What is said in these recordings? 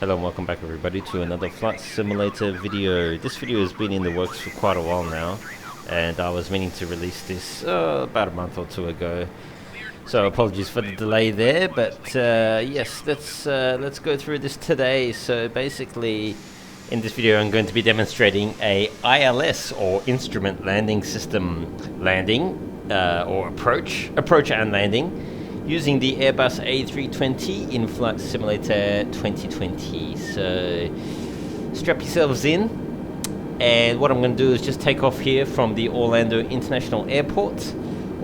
Hello and welcome back everybody to another flight simulator video. This video has been in the works for quite a while now, and I was meaning to release this about a month or two ago. So apologies for the delay there, but yes, let's go through this today. So basically, in this video I'm going to be demonstrating a ILS or instrument landing system landing or approach and landing using the Airbus A320 in Flight Simulator 2020. So strap yourselves in, and what I'm going to do is just take off here from the Orlando International Airport,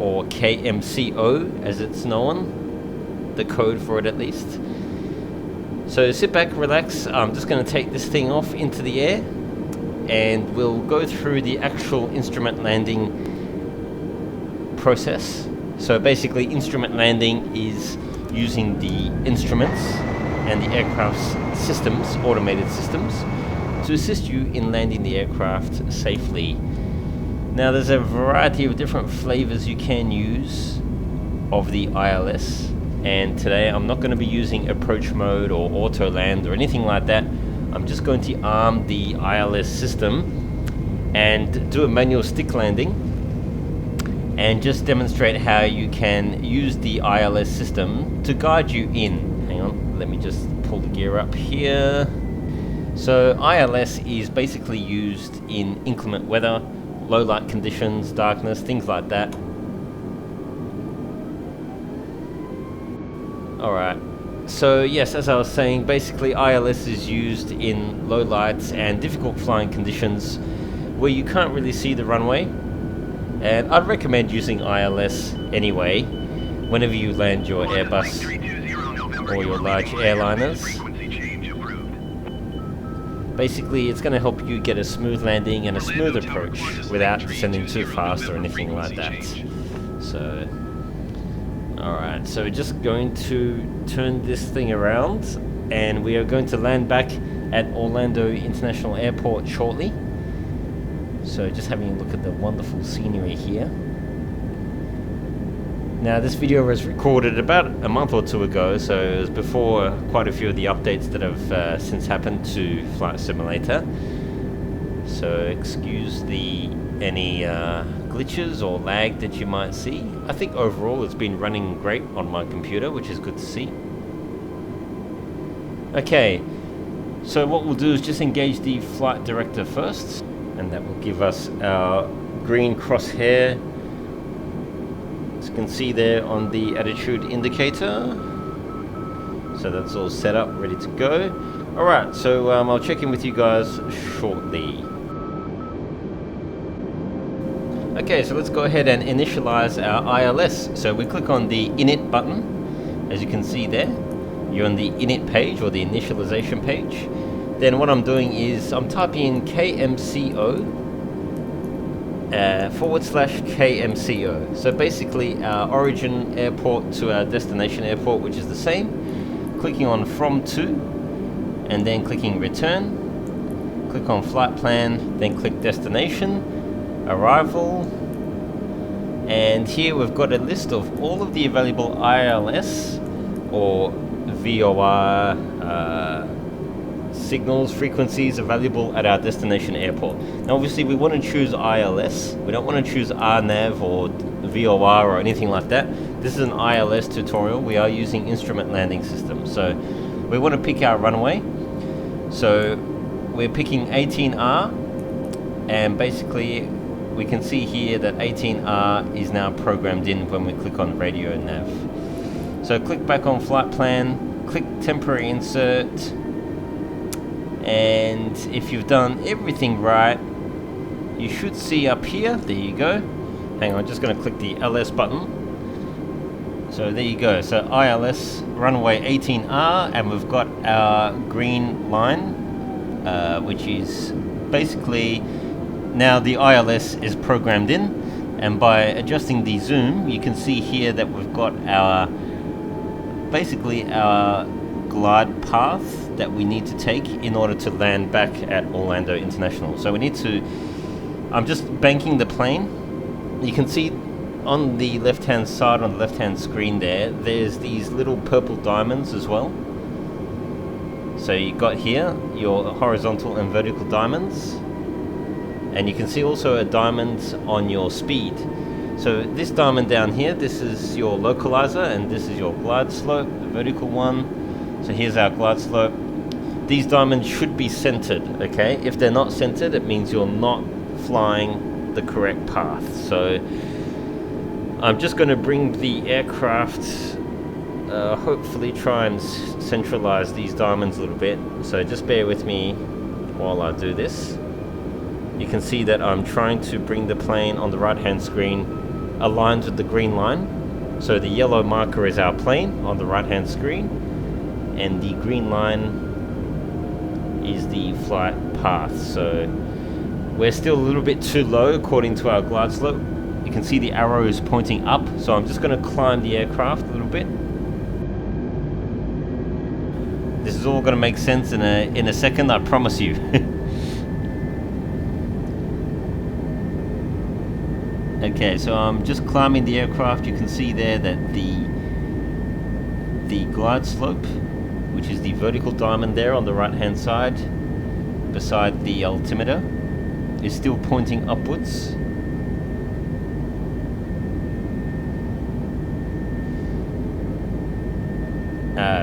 or KMCO as it's known, the code for it at least. So sit back, relax. I'm just going to take this thing off into the air and we'll go through the actual instrument landing process. So basically, instrument landing is using the instruments and the aircraft's systems, automated systems, to assist you in landing the aircraft safely. Now there's a variety of different flavors you can use of the ILS, and today I'm not going to be using approach mode or auto land or anything like that. I'm just going to arm the ILS system and do a manual stick landing and just demonstrate how you can use the ILS system to guide you in. Hang on, let me just pull the gear up here. So ILS is basically used in inclement weather, low light conditions, darkness, things like that. Alright, so yes, as I was saying, basically ILS is used in low lights and difficult flying conditions where you can't really see the runway. And I'd recommend using ILS anyway whenever you land your Airbus or your large airliners. Basically, it's going to help you get a smooth landing and a smooth approach without descending too fast or anything like that. So, alright, so we're just going to turn this thing around and we are going to land back at Orlando International Airport shortly. So just having a look at the wonderful scenery here. Now this video was recorded about a month or two ago, so it was before quite a few of the updates that have since happened to Flight Simulator. So excuse any glitches or lag that you might see. I think overall it's been running great on my computer, which is good to see. Okay, so what we'll do is just engage the flight director first, and that will give us our green crosshair, as you can see there on the attitude indicator. So that's all set up, ready to go. Alright, so I'll check in with you guys shortly. Okay, so let's go ahead and initialize our ILS. So we click on the init button, as you can see there. You're on the init page, or the initialization page. Then what I'm doing is I'm typing in KMCO /KMCO. So basically our origin airport to our destination airport, which is the same. Clicking on from to, and then clicking return. Click on flight plan, then click destination, arrival. And here we've got a list of all of the available ILS or VOR signals, frequencies available at our destination airport. Now obviously we want to choose ILS, we don't want to choose RNAV or VOR or anything like that. This is an ILS tutorial. We are using instrument landing system, so we want to pick our runway. So we're picking 18R, and basically we can see here that 18R is now programmed in when we click on radio nav. So click back on flight plan, click temporary insert, and if you've done everything right, you should see up here, there you go. Hang on, just going to click the LS button. So there you go, so ILS runway 18R, and we've got our green line, which is basically now the ILS is programmed in, and by adjusting the zoom, you can see here that we've got our glide path that we need to take in order to land back at Orlando International. So we need to, I'm just banking the plane. You can see on the left hand side, on the left hand screen there's these little purple diamonds as well. So you got here your horizontal and vertical diamonds, and you can see also a diamond on your speed. So this diamond down here, this is your localizer, and this is your glide slope, the vertical one. So here's our glide slope. These diamonds should be centered, okay? If they're not centered, it means you're not flying the correct path. So I'm just going to bring the aircraft, hopefully try and centralize these diamonds a little bit. So just bear with me while I do this. You can see that I'm trying to bring the plane on the right hand screen aligned with the green line. So the yellow marker is our plane on the right hand screen, and the green line is the flight path. So we're still a little bit too low according to our glide slope. You can see the arrow is pointing up, so I'm just going to climb the aircraft a little bit. This is all going to make sense in a second, I promise you. Okay, so I'm just climbing the aircraft. You can see there that the glide slope, which is the vertical diamond there on the right hand side beside the altimeter, is still pointing upwards.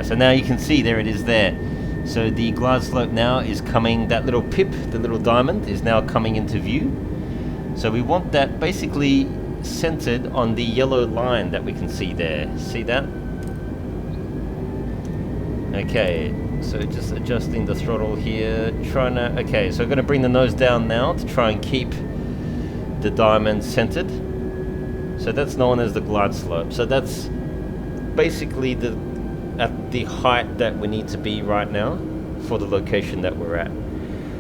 So now you can see there it is there. So the glide slope now is coming, that little pip, the little diamond, is now coming into view. So we want that basically centered on the yellow line that we can see there. See that? Okay, so just adjusting the throttle here, trying to, okay, so I'm going to bring the nose down now to try and keep the diamond centered. So that's known as the glide slope. So that's basically at the height that we need to be right now for the location that we're at.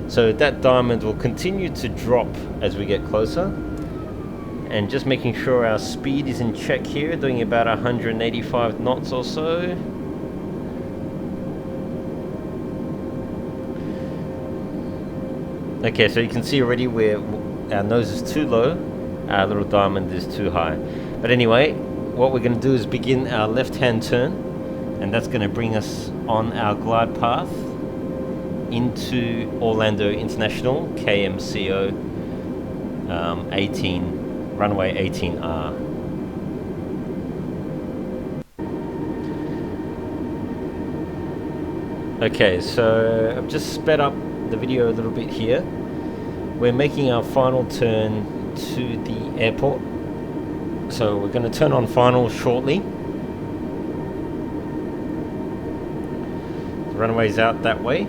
So that diamond will continue to drop as we get closer, and just making sure our speed is in check here, doing about 185 knots or so. Okay, so you can see already where our nose is too low, our little diamond is too high. But anyway, what we're going to do is begin our left-hand turn, and that's going to bring us on our glide path into Orlando International, KMCO 18, runway 18R. Okay, so I've just sped up the video a little bit here. We're making our final turn to the airport. So we're going to turn on final shortly. The runway's out that way.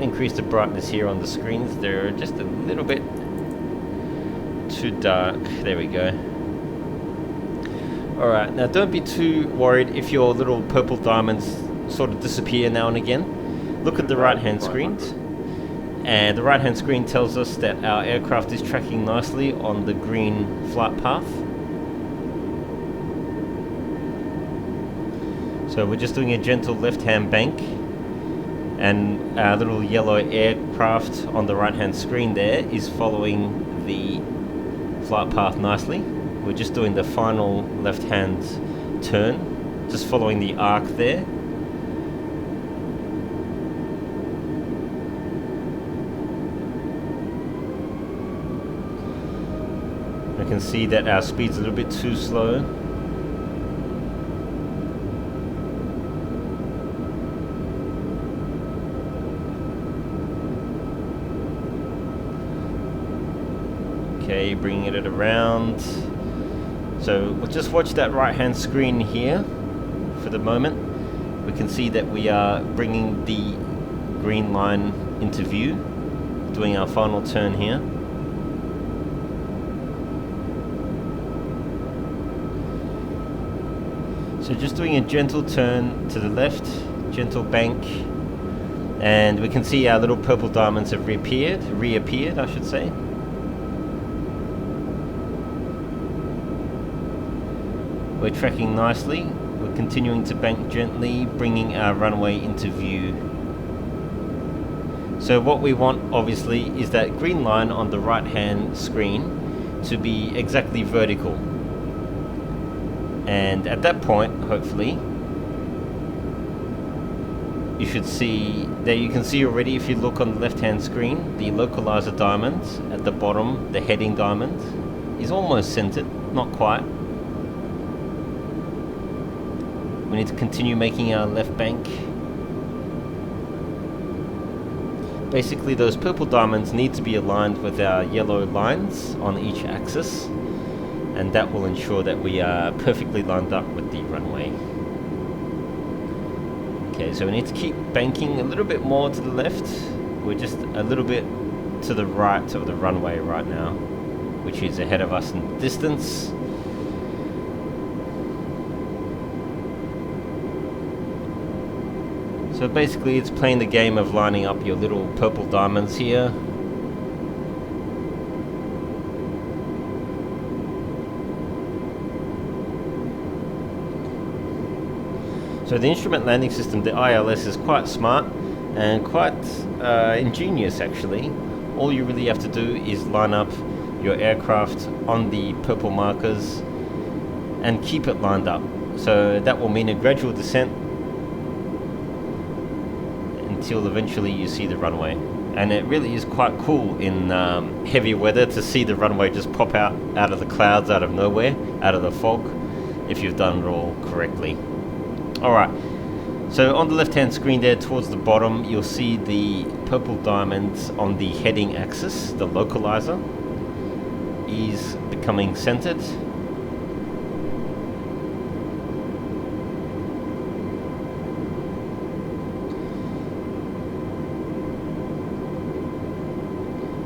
Increase the brightness here on the screens. They're just a little bit too dark. There we go. Alright, now don't be too worried if your little purple diamonds sort of disappear now and again. Look at the right hand screen, and the right hand screen tells us that our aircraft is tracking nicely on the green flight path. So we're just doing a gentle left hand bank, and our little yellow aircraft on the right hand screen there is following the flight path nicely. We're just doing the final left hand turn, just following the arc there. I can see that our speed's a little bit too slow. Okay, bringing it around. So we'll just watch that right hand screen here for the moment. We can see that we are bringing the green line into view, doing our final turn here. So just doing a gentle turn to the left, gentle bank, and we can see our little purple diamonds have reappeared, I should say. We're tracking nicely. We're continuing to bank gently, bringing our runway into view. So what we want, obviously, is that green line on the right hand screen to be exactly vertical. And at that point, hopefully, you should see, there you can see already if you look on the left hand screen, the localizer diamond at the bottom, the heading diamond, is almost centered, not quite. We need to continue making our left bank. Basically those purple diamonds need to be aligned with our yellow lines on each axis, and that will ensure that we are perfectly lined up with the runway. Okay, so we need to keep banking a little bit more to the left. We're just a little bit to the right of the runway right now, which is ahead of us in distance. So basically it's playing the game of lining up your little purple diamonds here. So the instrument landing system, the ILS, is quite smart and quite ingenious actually. All you really have to do is line up your aircraft on the purple markers and keep it lined up. So that will mean a gradual descent until eventually you see the runway. And it really is quite cool in heavy weather to see the runway just pop out of the clouds, out of nowhere, out of the fog, if you've done it all correctly. Alright, so on the left hand screen there towards the bottom, you'll see the purple diamonds on the heading axis. The localizer is becoming centered.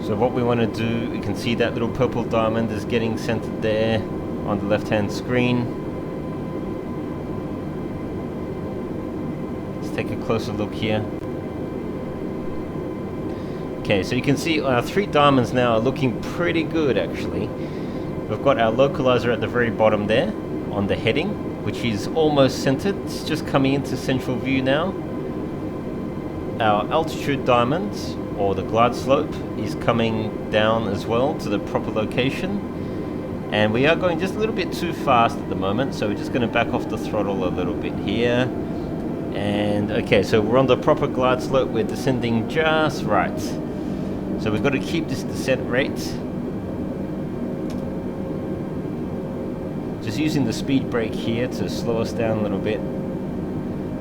So what we want to do, you can see that little purple diamond is getting centered there on the left hand screen. Take a closer look here. Okay, so you can see our three diamonds now are looking pretty good actually. We've got our localizer at the very bottom there on the heading, which is almost centered. It's just coming into central view now. Our altitude diamond, or the glide slope, is coming down as well to the proper location. And we are going just a little bit too fast at the moment, so we're just going to back off the throttle a little bit here. And okay, so we're on the proper glide slope, we're descending just right. So we've got to keep this descent rate. Just using the speed brake here to slow us down a little bit.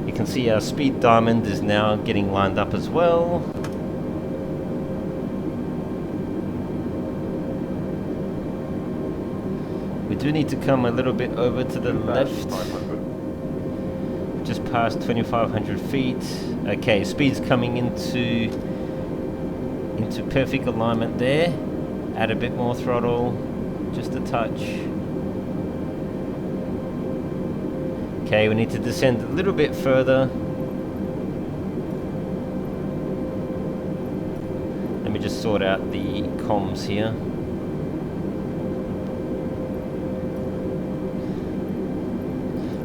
You can see our speed diamond is now getting lined up as well. We do need to come a little bit over to the left. Just past 2,500 feet. Okay, speed's coming into perfect alignment there. Add a bit more throttle, just a touch. Okay, we need to descend a little bit further. Let me just sort out the comms here.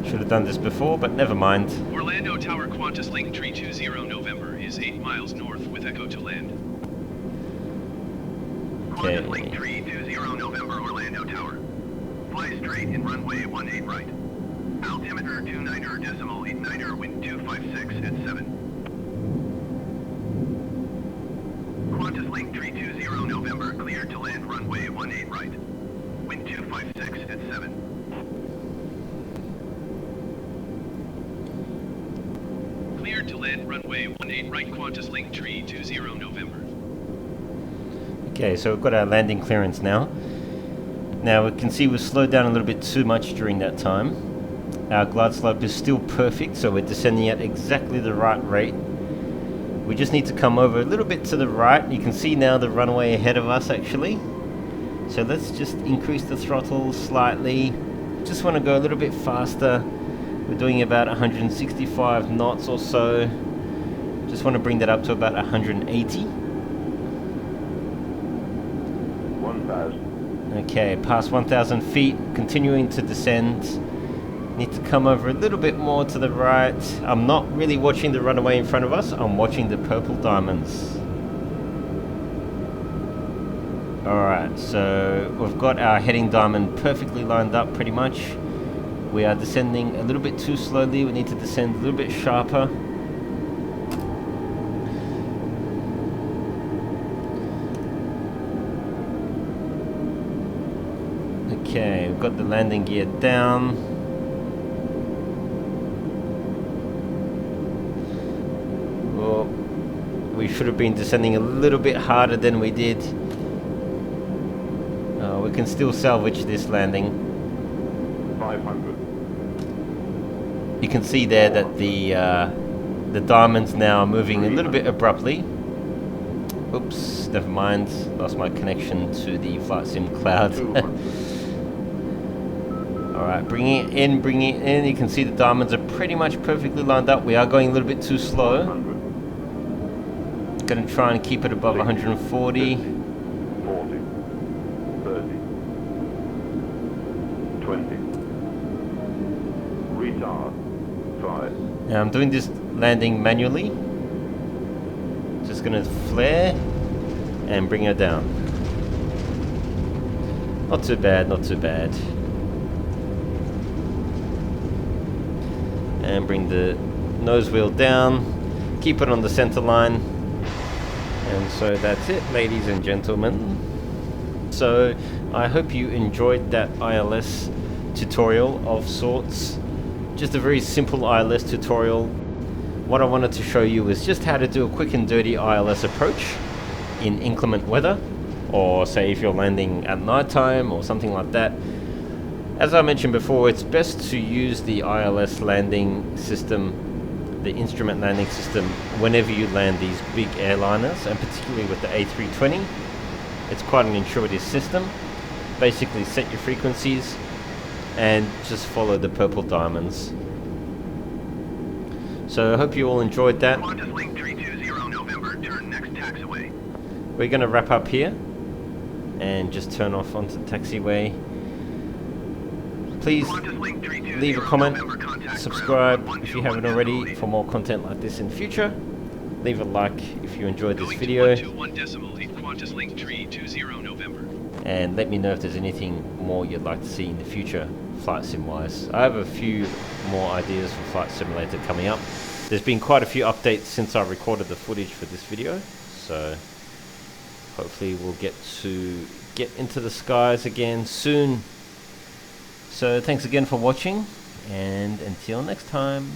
Should have done this before, but never mind. Orlando Tower Qantas Link 320 November is 8 miles north with Echo to land. Okay. Qantas Link 320 November Orlando Tower. Fly straight in runway 18 right. Altimeter 29.89, wind 256 at 7. Qantas Link 320 November cleared to land runway 18 right. Wind 256 at 7. Cleared to land runway 18 right, Qantas Link 320 November. Okay, so we've got our landing clearance now. Now we can see we've slowed down a little bit too much during that time. Our glide slope is still perfect, so we're descending at exactly the right rate. We just need to come over a little bit to the right. You can see now the runway ahead of us actually. So let's just increase the throttle slightly. Just want to go a little bit faster. We're doing about 165 knots or so. Just want to bring that up to about 180. 1,000. Okay, past 1,000 feet, continuing to descend. Need to come over a little bit more to the right. I'm not really watching the runway in front of us, I'm watching the purple diamonds. Alright, so we've got our heading diamond perfectly lined up pretty much. We are descending a little bit too slowly. We need to descend a little bit sharper. Okay, we've got the landing gear down. Well, we should have been descending a little bit harder than we did. We can still salvage this landing. 500. You can see there that the diamond's now moving a little bit abruptly. Oops, never mind. Lost my connection to the flight sim cloud. Alright, bringing it in, bringing it in. You can see the diamonds are pretty much perfectly lined up. We are going a little bit too slow. Gonna try and keep it above 140. 40, 30, 20, retard, 5. Now I'm doing this landing manually. Just gonna flare and bring her down. Not too bad, not too bad. And bring the nose wheel down. Keep it on the center line. And so that's it, ladies and gentlemen. So I hope you enjoyed that ILS tutorial of sorts. Just a very simple ILS tutorial. What I wanted to show you is just how to do a quick and dirty ILS approach in inclement weather, or say if you're landing at night time or something like that. As I mentioned before, it's best to use the ILS landing system, the instrument landing system, whenever you land these big airliners, and particularly with the A320. It's quite an intuitive system. Basically set your frequencies and just follow the purple diamonds. So I hope you all enjoyed that. Qantas Link 320 November, turn next taxiway. We're going to wrap up here and just turn off onto the taxiway. Please Qantas Link 320 leave a comment, November, contact subscribe ground if you haven't already for more content like this in future. Leave a like if you enjoyed this video, Qantas Link 320 November. and let me know if there's anything more you'd like to see in the future flight sim wise. I have a few more ideas for Flight Simulator coming up. There's been quite a few updates since I recorded the footage for this video, so hopefully we'll get into the skies again soon. So thanks again for watching, and until next time.